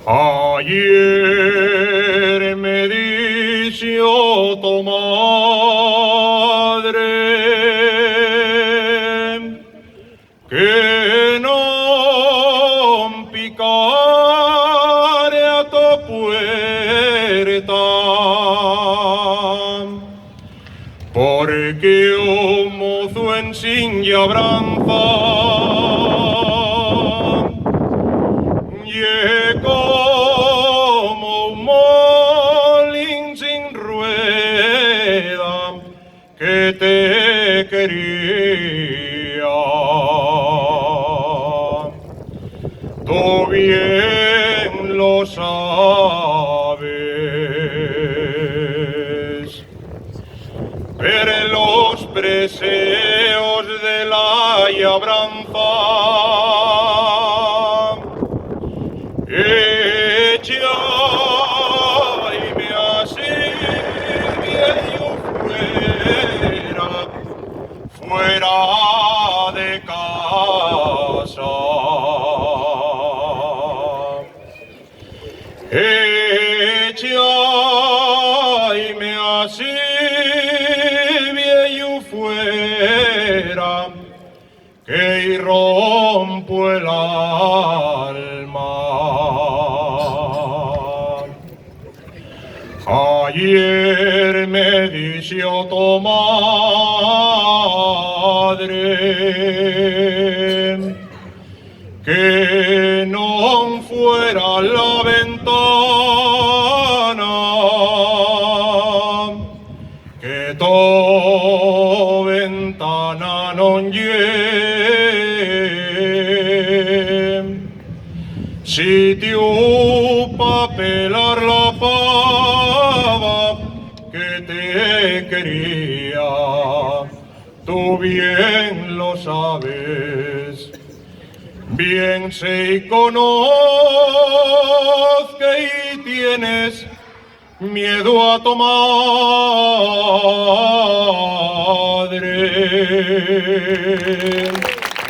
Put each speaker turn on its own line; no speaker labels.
Ayer me dijo tu madre que no picare a tu puerta, porque un mozo en silla branza como un molín sin rueda que te quería. Tú bien lo sabes, pero los preseos de la labranza echarme así viejo fuera de casa. Echarme así viejo fuera, que rompo el alma. Ayer me dijo tu madre que no fuera a la ventana, que tu ventana non sitio pa' pelar la pava que te quería. Tú bien lo sabes, bien sé y conozco y tienes miedo a tu madre.